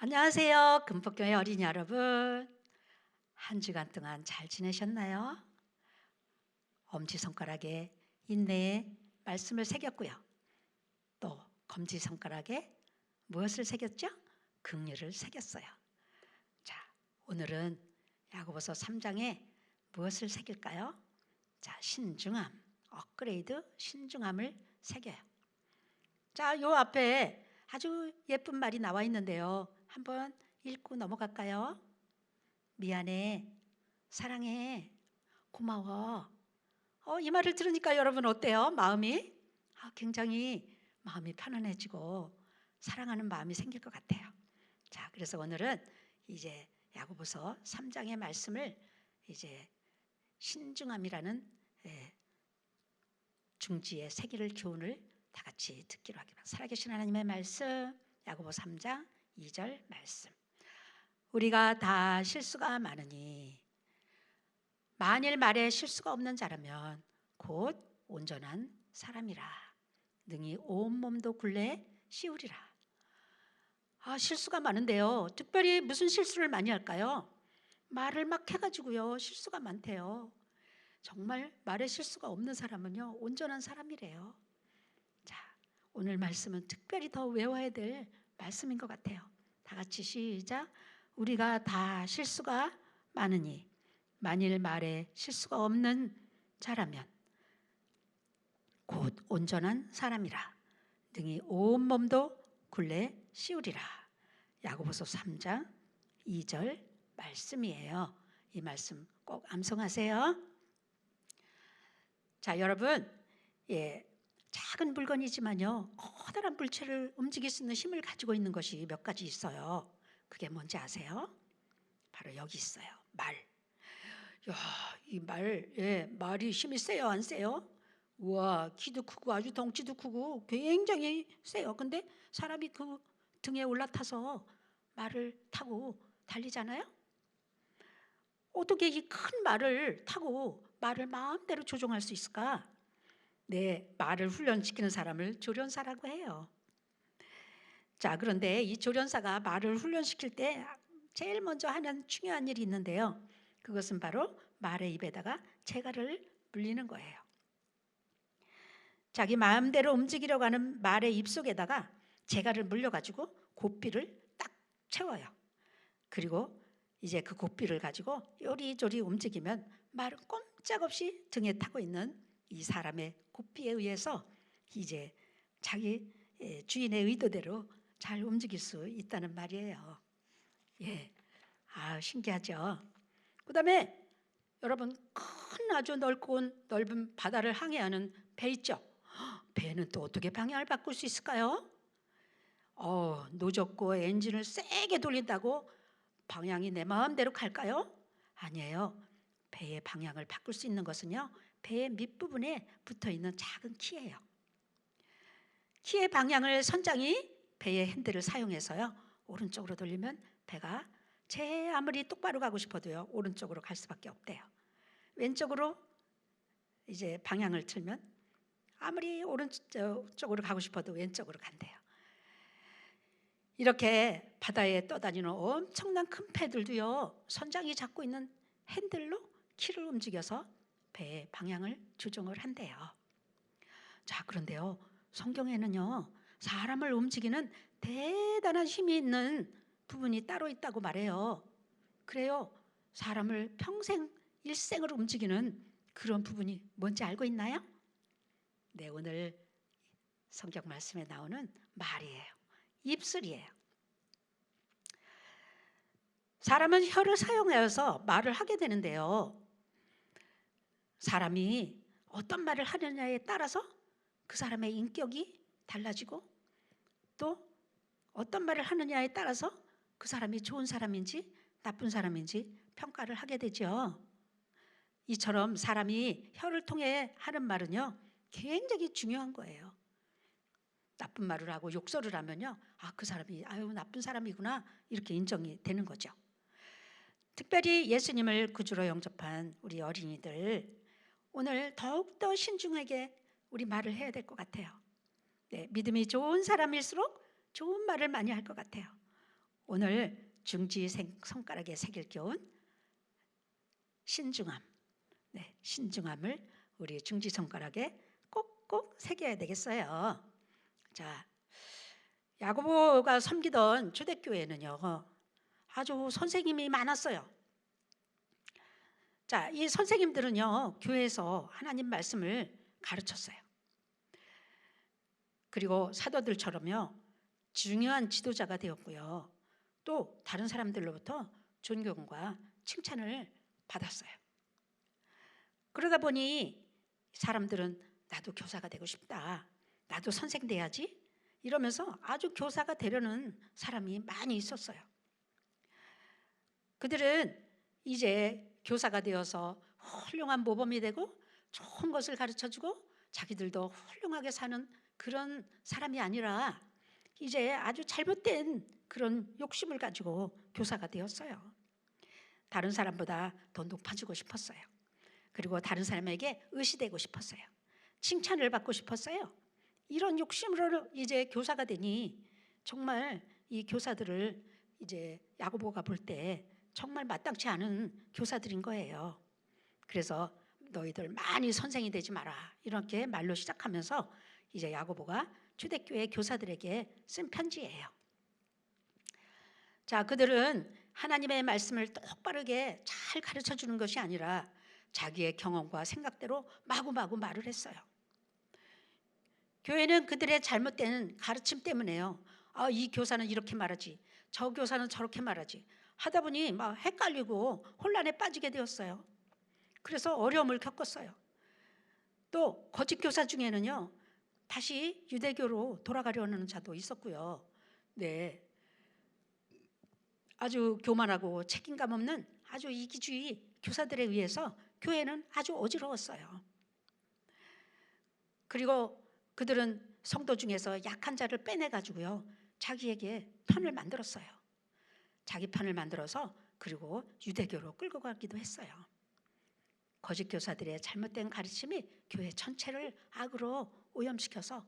안녕하세요. 금폭교회 어린이 여러분. 한 주간 동안 잘 지내셨나요? 엄지손가락에 인내의 말씀을 새겼고요. 또 검지손가락에 무엇을 새겼죠? 긍휼을 새겼어요. 자, 오늘은 야고보서 3장에 무엇을 새길까요? 자, 신중함, 업그레이드 신중함을 새겨요. 자, 요 앞에 아주 예쁜 말이 나와 있는데요. 한번 읽고 넘어갈까요? 미안해, 사랑해, 고마워. 이 말을 들으니까 여러분 어때요? 마음이? 굉장히 마음이 편안해지고 사랑하는 마음이 생길 것 같아요. 자, 그래서 오늘은 이제 야고보서 3장의 말씀을 이제 신중함이라는 중지의 새길 교훈을 다 같이 듣기로 하기로. 살아계신 하나님의 말씀, 야고보 3장 2절 말씀. 우리가 다 실수가 많으니 만일 말에 실수가 없는 자라면 곧 온전한 사람이라 능히 온 몸도 굴레 씌우리라. 실수가 많은데요. 특별히 무슨 실수를 많이 할까요? 말을 막 해가지고요. 실수가 많대요. 정말 말에 실수가 없는 사람은요, 온전한 사람이래요. 자, 오늘 말씀은 특별히 더 외워야 될 말씀인 것 같아요. 다 같이 시작. 우리가 다 실수가 많으니 만일 말에 실수가 없는 자라면 곧 온전한 사람이라 능히 온 몸도 굴레 씌우리라. 야고보서 3장 2절 말씀이에요. 이 말씀 꼭 암송하세요. 자, 여러분, 작은 물건이지만요, 커다란 물체를 움직일 수 있는 힘을 가지고 있는 것이 몇 가지 있어요. 그게 뭔지 아세요? 바로 여기 있어요. 말. 야, 이 말이 힘이 세요, 안 세요? 우와, 키도 크고 아주 덩치도 크고 굉장히 세요. 근데 사람이 그 등에 올라타서 말을 타고 달리잖아요? 어떻게 이 큰 말을 타고 말을 마음대로 조종할 수 있을까? 네, 말을 훈련시키는 사람을 조련사라고 해요. 자, 그런데 이 조련사가 말을 훈련시킬 때 제일 먼저 하는 중요한 일이 있는데요. 그것은 바로 말의 입에다가 재갈을 물리는 거예요. 자기 마음대로 움직이려고 하는 말의 입속에다가 재갈을 물려가지고 고삐를 딱 채워요. 그리고 이제 그 고삐를 가지고 요리조리 움직이면 말은 꼼짝없이 등에 타고 있는 이 사람의 고삐에 의해서 이제 자기 주인의 의도대로 잘 움직일 수 있다는 말이에요. 신기하죠. 그 다음에 여러분, 큰 아주 넓은 바다를 항해하는 배 있죠. 배는 또 어떻게 방향을 바꿀 수 있을까요? 노젓고 엔진을 세게 돌린다고 방향이 내 마음대로 갈까요? 아니에요. 배의 방향을 바꿀 수 있는 것은요, 배의 밑부분에 붙어있는 작은 키예요. 키의 방향을 선장이 배의 핸들을 사용해서요, 오른쪽으로 돌리면 배가 아무리 똑바로 가고 싶어도요, 오른쪽으로 갈 수밖에 없대요. 왼쪽으로 이제 방향을 틀면 아무리 오른쪽으로 가고 싶어도 왼쪽으로 간대요. 이렇게 바다에 떠다니는 엄청난 큰 배들도요, 선장이 잡고 있는 핸들로 키를 움직여서 배의 방향을 조정을 한대요. 자, 그런데요, 성경에는요, 사람을 움직이는 대단한 힘이 있는 부분이 따로 있다고 말해요. 그래요, 사람을 평생 일생을 움직이는 그런 부분이 뭔지 알고 있나요? 네, 오늘 성경 말씀에 나오는 말이에요. 입술이에요. 사람은 혀를 사용하여서 말을 하게 되는데요, 사람이 어떤 말을 하느냐에 따라서 그 사람의 인격이 달라지고 또 어떤 말을 하느냐에 따라서 그 사람이 좋은 사람인지 나쁜 사람인지 평가를 하게 되죠. 이처럼 사람이 혀를 통해 하는 말은요, 굉장히 중요한 거예요. 나쁜 말을 하고 욕설을 하면요, 그 사람이 나쁜 사람이구나, 이렇게 인정이 되는 거죠. 특별히 예수님을 구주로 영접한 우리 어린이들, 오늘 더욱더 신중하게 우리 말을 해야 될 것 같아요. 네, 믿음이 좋은 사람일수록 좋은 말을 많이 할 것 같아요. 오늘 중지 손가락에 새길 교훈 신중함. 네, 신중함을 우리 중지 손가락에 꼭꼭 새겨야 되겠어요. 자, 야고보가 섬기던 초대교회는요, 아주 선생님이 많았어요. 자, 이 선생님들은요, 교회에서 하나님 말씀을 가르쳤어요. 그리고 사도들처럼요, 중요한 지도자가 되었고요. 또 다른 사람들로부터 존경과 칭찬을 받았어요. 그러다 보니 사람들은 나도 교사가 되고 싶다, 나도 선생 돼야지, 이러면서 아주 교사가 되려는 사람이 많이 있었어요. 그들은 이제 교사가 되어서 훌륭한 모범이 되고 좋은 것을 가르쳐주고 자기들도 훌륭하게 사는 그런 사람이 아니라 이제 아주 잘못된 그런 욕심을 가지고 교사가 되었어요. 다른 사람보다 더 높아지고 싶었어요. 그리고 다른 사람에게 의시되고 싶었어요. 칭찬을 받고 싶었어요. 이런 욕심으로 이제 교사가 되니 정말 이 교사들을 이제 야고보가 볼 때 정말 마땅치 않은 교사들인 거예요. 그래서 너희들 많이 선생이 되지 마라, 이렇게 말로 시작하면서 이제 야고보가 초대교회 교사들에게 쓴 편지예요. 자, 그들은 하나님의 말씀을 똑바르게 잘 가르쳐 주는 것이 아니라 자기의 경험과 생각대로 마구마구 말을 했어요. 교회는 그들의 잘못된 가르침 때문에요, 이 교사는 이렇게 말하지, 저 교사는 저렇게 말하지 하다 보니 막 헷갈리고 혼란에 빠지게 되었어요. 그래서 어려움을 겪었어요. 또 거짓 교사 중에는요, 다시 유대교로 돌아가려는 자도 있었고요. 네, 아주 교만하고 책임감 없는 아주 이기주의 교사들에 의해서 교회는 아주 어지러웠어요. 그리고 그들은 성도 중에서 약한 자를 빼내가지고요, 자기에게 편을 만들었어요. 자기 편을 만들어서 그리고 유대교로 끌고 가기도 했어요. 거짓 교사들의 잘못된 가르침이 교회 전체를 악으로 오염시켜서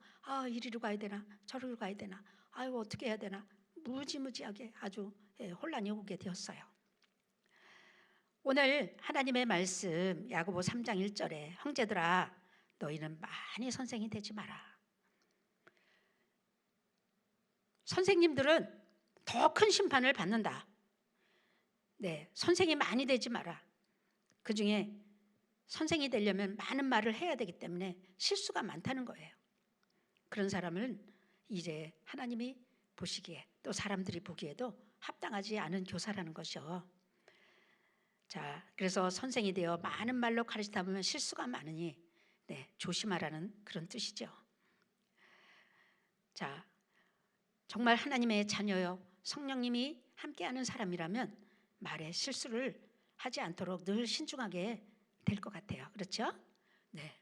이리로 가야 되나 저리로 가야 되나, 어떻게 해야 되나, 무지무지하게 아주 혼란이 오게 되었어요. 오늘 하나님의 말씀 야고보 3장 1절에 형제들아 너희는 많이 선생이 되지 마라. 선생님들은 더 큰 심판을 받는다. 네, 선생이 많이 되지 마라. 그 중에 선생이 되려면 많은 말을 해야 되기 때문에 실수가 많다는 거예요. 그런 사람은 이제 하나님이 보시기에 또 사람들이 보기에도 합당하지 않은 교사라는 것이요. 자, 그래서 선생이 되어 많은 말로 가르치다 보면 실수가 많으니 조심하라는 그런 뜻이죠. 자, 정말 하나님의 자녀요, 성령님이 함께하는 사람이라면 말에 실수를 하지 않도록 늘 신중하게 될 것 같아요. 그렇죠? 네.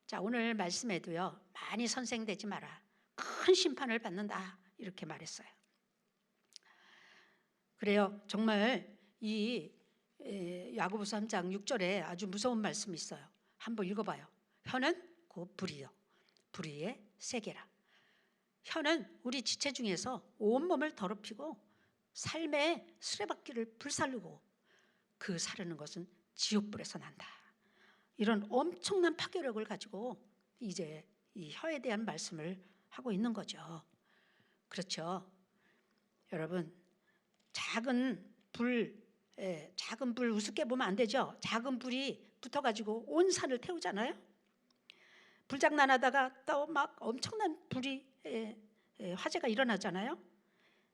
자, 오늘 말씀에도요, 많이 선생되지 마라, 큰 심판을 받는다, 이렇게 말했어요. 그래요. 정말 이 야고보서 3장 6절에 아주 무서운 말씀이 있어요. 한번 읽어봐요. 혀는 곧 불이요, 불의의 세계라. 혀는 우리 지체 중에서 온몸을 더럽히고 삶의 수레바퀴를 불살르고 그 사르는 것은 지옥불에서 난다. 이런 엄청난 파괴력을 가지고 이제 이 혀에 대한 말씀을 하고 있는 거죠. 그렇죠. 여러분, 작은 불 우습게 보면 안 되죠. 작은 불이 붙어가지고 온 산을 태우잖아요. 불장난하다가 또 막 엄청난 불이 화재가 일어나잖아요.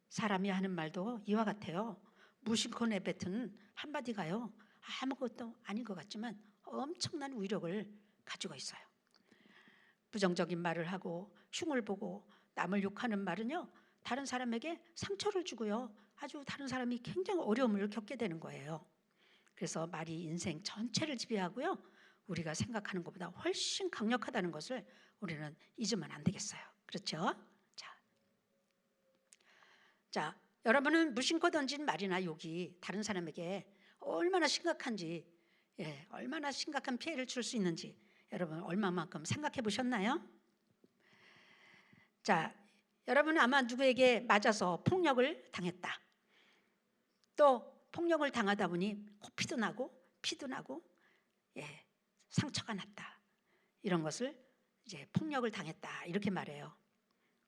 사람이 하는 말도 이와 같아요. 무심코 내뱉은 한마디가요, 아무것도 아닌 것 같지만 엄청난 위력을 가지고 있어요. 부정적인 말을 하고 흉을 보고 남을 욕하는 말은요, 다른 사람에게 상처를 주고요, 아주 다른 사람이 굉장히 어려움을 겪게 되는 거예요. 그래서 말이 인생 전체를 지배하고요, 우리가 생각하는 것보다 훨씬 강력하다는 것을 우리는 잊으면 안 되겠어요. 그렇죠? 자, 여러분은 무심코 던진 말이나 욕이 다른 사람에게 얼마나 심각한지, 얼마나 심각한 피해를 줄 수 있는지 여러분 얼마만큼 생각해 보셨나요? 자, 여러분은 아마 누구에게 맞아서 폭력을 당했다. 또 폭력을 당하다 보니 코피도 나고 피도 나고 상처가 났다. 이런 것을 이제 폭력을 당했다 이렇게 말해요.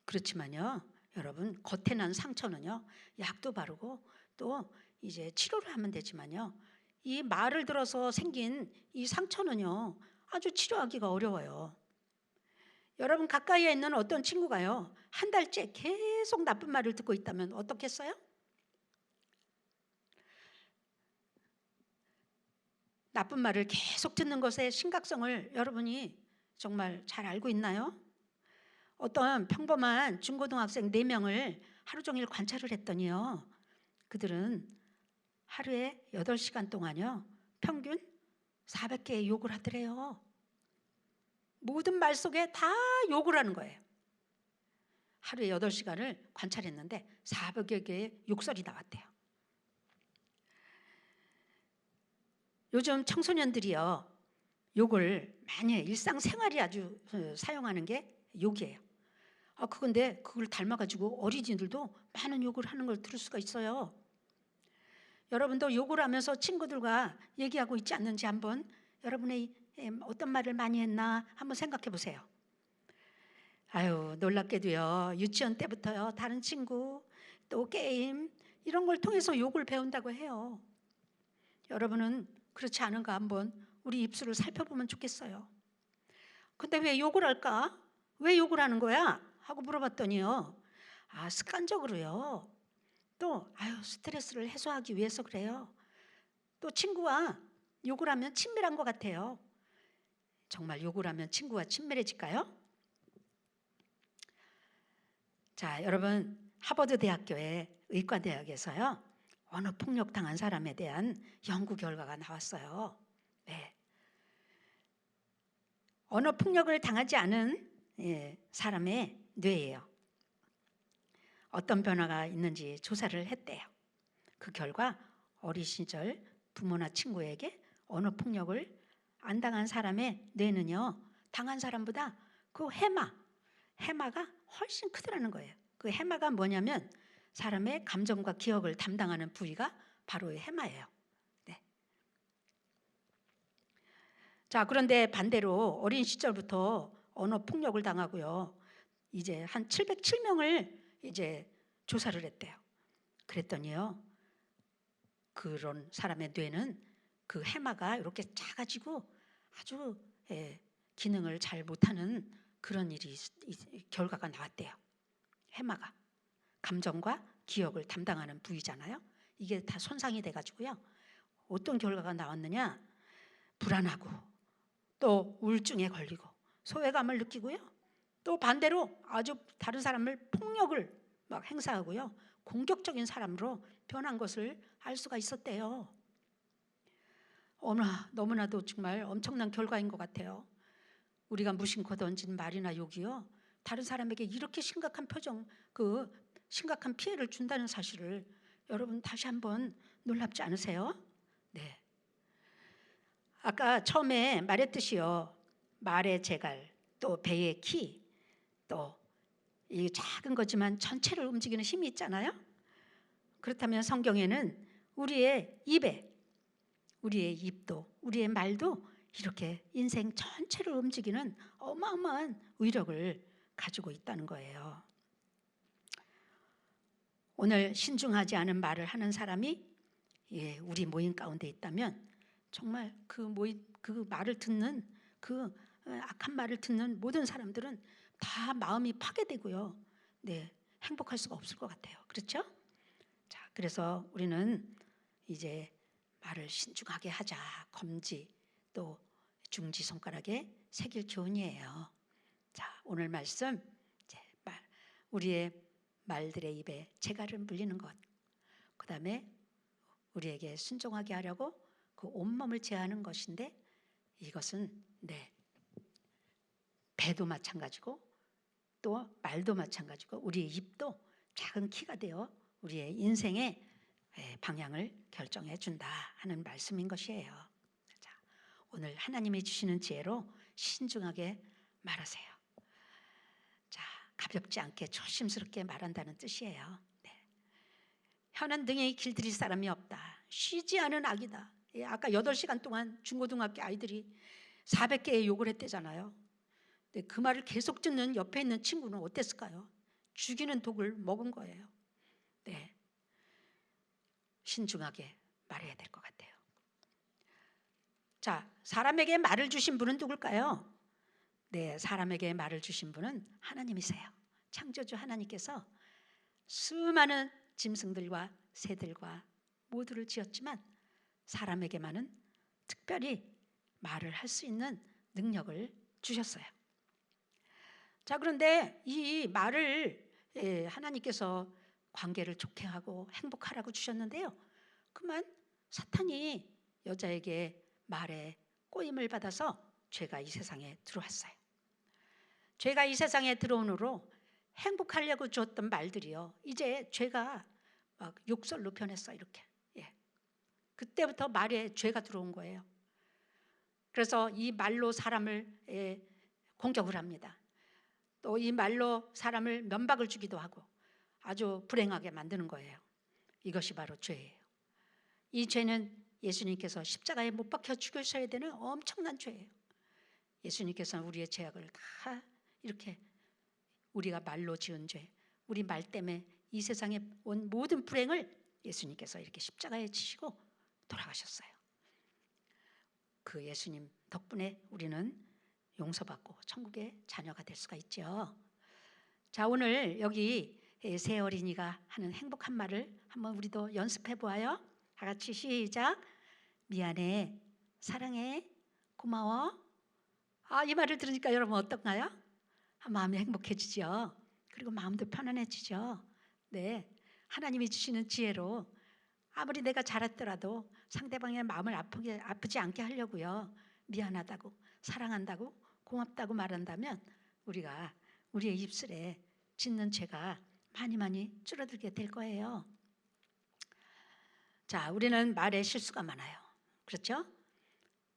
그렇지만요, 여러분, 겉에 난 상처는요 약도 바르고 또 이제 치료를 하면 되지만요, 이 말을 들어서 생긴 이 상처는요 아주 치료하기가 어려워요. 여러분, 가까이에 있는 어떤 친구가요 한 달째 계속 나쁜 말을 듣고 있다면 어떻겠어요? 나쁜 말을 계속 듣는 것의 심각성을 여러분이 정말 잘 알고 있나요? 어떤 평범한 중고등학생 4명을 하루 종일 관찰을 했더니요, 그들은 하루에 8시간 동안요 평균 400개의 욕을 하더래요. 모든 말 속에 다 욕을 하는 거예요. 하루에 8시간을 관찰했는데 400여 개의 욕설이 나왔대요. 요즘 청소년들이요 욕을 많이 해요. 일상생활이 아주 사용하는 게 욕이에요. 그건데 그걸 닮아가지고 어린이들도 많은 욕을 하는 걸 들을 수가 있어요. 여러분도 욕을 하면서 친구들과 얘기하고 있지 않는지 한번, 여러분의 어떤 말을 많이 했나 한번 생각해 보세요. 아유, 놀랍게도요 유치원 때부터요 다른 친구 또 게임 이런 걸 통해서 욕을 배운다고 해요. 여러분은 그렇지 않은가 한번 우리 입술을 살펴보면 좋겠어요. 근데 왜 욕을 할까? 왜 욕을 하는 거야? 하고 물어봤더니요, 습관적으로요. 또 스트레스를 해소하기 위해서 그래요. 또 친구와 욕을 하면 친밀한 것 같아요. 정말 욕을 하면 친구와 친밀해질까요? 자, 여러분, 하버드 대학교의 의과대학에서요 언어 폭력 당한 사람에 대한 연구 결과가 나왔어요. 네. 언어 폭력을 당하지 않은 사람의 뇌예요. 어떤 변화가 있는지 조사를 했대요. 그 결과 어린 시절 부모나 친구에게 언어 폭력을 안 당한 사람의 뇌는요 당한 사람보다 그 해마가 훨씬 크더라는 거예요. 그 해마가 뭐냐면 사람의 감정과 기억을 담당하는 부위가 바로 해마예요. 네. 자, 그런데 반대로 어린 시절부터 언어 폭력을 당하고요 이제 한 707명을 이제 조사를 했대요. 그랬더니요 그런 사람의 뇌는 그 해마가 이렇게 작아지고 아주 기능을 잘 못하는 그런 결과가 나왔대요. 해마가 감정과 기억을 담당하는 부위잖아요. 이게 다 손상이 돼가지고요 어떤 결과가 나왔느냐, 불안하고 또 우울증에 걸리고 소외감을 느끼고요 또 반대로 아주 다른 사람을 폭력을 막 행사하고요 공격적인 사람으로 변한 것을 알 수가 있었대요. 너무나도 정말 엄청난 결과인 것 같아요. 우리가 무심코 던진 말이나 욕이요 다른 사람에게 이렇게 심각한 심각한 피해를 준다는 사실을 여러분 다시 한번 놀랍지 않으세요? 네. 아까 처음에 말했듯이요 말의 재갈, 또 배의 키, 또 이 작은 거지만 전체를 움직이는 힘이 있잖아요. 그렇다면 성경에는 우리의 입도, 우리의 말도 이렇게 인생 전체를 움직이는 어마어마한 위력을 가지고 있다는 거예요. 오늘 신중하지 않은 말을 하는 사람이 우리 모임 가운데 있다면 정말 그 말을 듣는 그 악한 말을 듣는 모든 사람들은 다 마음이 파괴되고요. 네, 행복할 수가 없을 것 같아요. 그렇죠? 자, 그래서 우리는 이제 말을 신중하게 하자. 검지 또 중지 손가락에 새길 교훈이에요. 자, 오늘 말씀 우리의 말들의 입에 재갈을 물리는 것, 그 다음에 우리에게 순종하게 하려고 그 온몸을 제하는 것인데 이것은 배도 마찬가지고 또 말도 마찬가지고 우리의 입도 작은 키가 되어 우리의 인생의 방향을 결정해 준다 하는 말씀인 것이에요. 자, 오늘 하나님이 주시는 지혜로 신중하게 말하세요. 자, 가볍지 않게 조심스럽게 말한다는 뜻이에요. 네. 혀는 등에 길들일 사람이 없다. 쉬지 않은 악이다. 예, 아까 8시간 동안 중고등학교 아이들이 400개의 욕을 했대잖아요. 근데 그 말을 계속 듣는 옆에 있는 친구는 어땠을까요? 죽이는 독을 먹은 거예요. 네, 신중하게 말해야 될 것 같아요. 자, 사람에게 말을 주신 분은 누굴까요? 네, 사람에게 말을 주신 분은 하나님이세요. 창조주 하나님께서 수많은 짐승들과 새들과 모두를 지었지만 사람에게만은 특별히 말을 할 수 있는 능력을 주셨어요. 자, 그런데 이 말을 하나님께서 관계를 좋게 하고 행복하라고 주셨는데요. 그만 사탄이 여자에게 말에 꼬임을 받아서 죄가 이 세상에 들어왔어요. 죄가 이 세상에 들어온 후로 행복하려고 줬던 말들이요, 이제 죄가 막 욕설로 변했어. 이렇게. 예. 그때부터 말에 죄가 들어온 거예요. 그래서 이 말로 사람을 공격을 합니다. 또 이 말로 사람을 면박을 주기도 하고 아주 불행하게 만드는 거예요. 이것이 바로 죄예요. 이 죄는 예수님께서 십자가에 못 박혀 죽으셔야 되는 엄청난 죄예요. 예수님께서는 우리의 죄악을 다 이렇게, 우리가 말로 지은 죄, 우리 말 때문에 이 세상에 온 모든 불행을 예수님께서 이렇게 십자가에 지시고 돌아가셨어요. 그 예수님 덕분에 우리는 용서받고 천국의 자녀가 될 수가 있죠. 자, 오늘 여기 새 어린이가 하는 행복한 말을 한번 우리도 연습해 보아요. 다 같이 시작. 미안해, 사랑해, 고마워. 이 말을 들으니까 여러분 어떤가요? 마음이 행복해지죠. 그리고 마음도 편안해지죠. 네, 하나님이 주시는 지혜로 아무리 내가 잘했더라도 상대방의 마음을 아프지 않게 하려고요, 미안하다고, 사랑한다고, 고맙다고 말한다면 우리가 우리의 입술에 짓는 죄가 많이 줄어들게 될 거예요. 자, 우리는 말에 실수가 많아요. 그렇죠?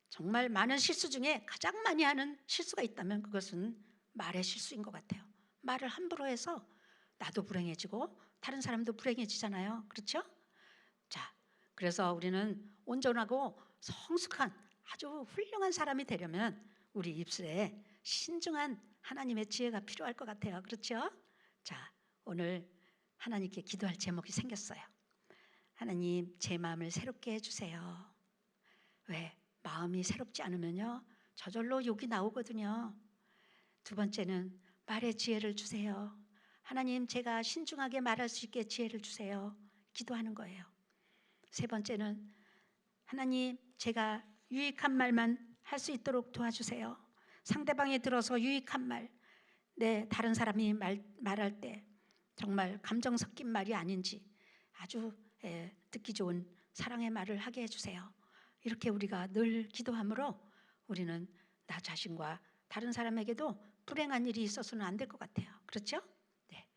정말 많은 실수 중에 가장 많이 하는 실수가 있다면 그것은 말의 실수인 것 같아요. 말을 함부로 해서 나도 불행해지고 다른 사람도 불행해지잖아요. 그렇죠? 자, 그래서 우리는 온전하고 성숙한 아주 훌륭한 사람이 되려면 우리 입술에 신중한 하나님의 지혜가 필요할 것 같아요. 그렇죠? 자, 오늘 하나님께 기도할 제목이 생겼어요. 하나님, 제 마음을 새롭게 해주세요. 왜? 마음이 새롭지 않으면요, 저절로 욕이 나오거든요. 두 번째는 말의 지혜를 주세요. 하나님, 제가 신중하게 말할 수 있게 지혜를 주세요. 기도하는 거예요. 세 번째는 하나님, 제가 유익한 말만 할 수 있도록 도와주세요. 상대방이 들어서 유익한 말, 다른 사람이 말할 때 정말 감정 섞인 말이 아닌지 아주 듣기 좋은 사랑의 말을 하게 해주세요. 이렇게 우리가 늘 기도함으로 우리는 나 자신과 다른 사람에게도 불행한 일이 있어서는 안 될 것 같아요. 그렇죠? 네.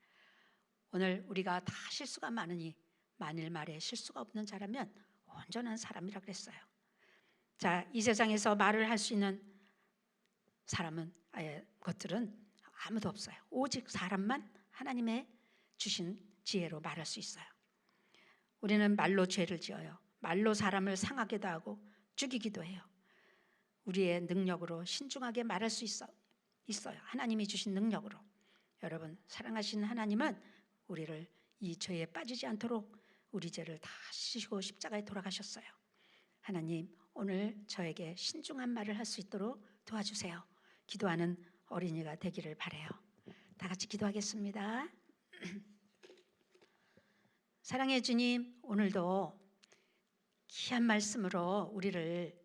오늘 우리가 다 실수가 많으니 만일 말에 실수가 없는 자라면 온전한 사람이라 그랬어요. 자, 이 세상에서 말을 할 수 있는 사람은, 것들은 아무도 없어요. 오직 사람만 하나님의 주신 지혜로 말할 수 있어요. 우리는 말로 죄를 지어요. 말로 사람을 상하게도 하고 죽이기도 해요. 우리의 능력으로 신중하게 말할 수 있어요. 하나님이 주신 능력으로. 여러분, 사랑하신 하나님은 우리를 이 죄에 빠지지 않도록 우리 죄를 다 씻으시고 십자가에 돌아가셨어요. 하나님, 오늘 저에게 신중한 말을 할 수 있도록 도와주세요. 기도하는 어린이가 되기를 바라요. 다 같이 기도하겠습니다. 사랑해 주님, 오늘도 귀한 말씀으로 우리를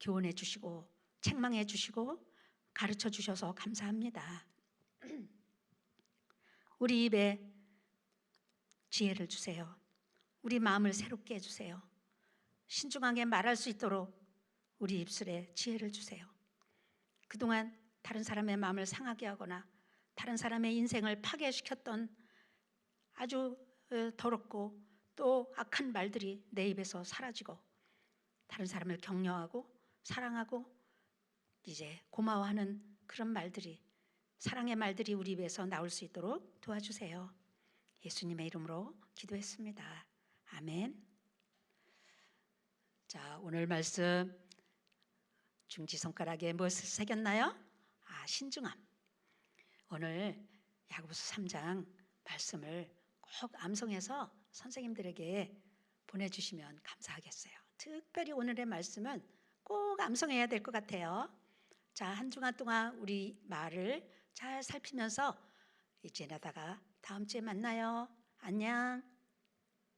교훈해 주시고 책망해 주시고 가르쳐 주셔서 감사합니다. 우리 입에 지혜를 주세요. 우리 마음을 새롭게 해주세요. 신중하게 말할 수 있도록 우리 입술에 지혜를 주세요. 그동안 다른 사람의 마음을 상하게 하거나 다른 사람의 인생을 파괴시켰던 아주 더럽고 또 악한 말들이 내 입에서 사라지고 다른 사람을 격려하고 사랑하고 이제 고마워하는 그런 말들이, 사랑의 말들이 우리 입에서 나올 수 있도록 도와주세요. 예수님의 이름으로 기도했습니다. 아멘. 자, 오늘 말씀 중지 손가락에 무엇을 새겼나요? 신중함. 오늘 야고보서 3장 말씀을 꼭 암송해서 선생님들에게 보내주시면 감사하겠어요. 특별히 오늘의 말씀은 꼭 암송해야 될 것 같아요. 자, 한 주간 동안 우리 말을 잘 살피면서 이제 나다가 다음 주에 만나요. 안녕.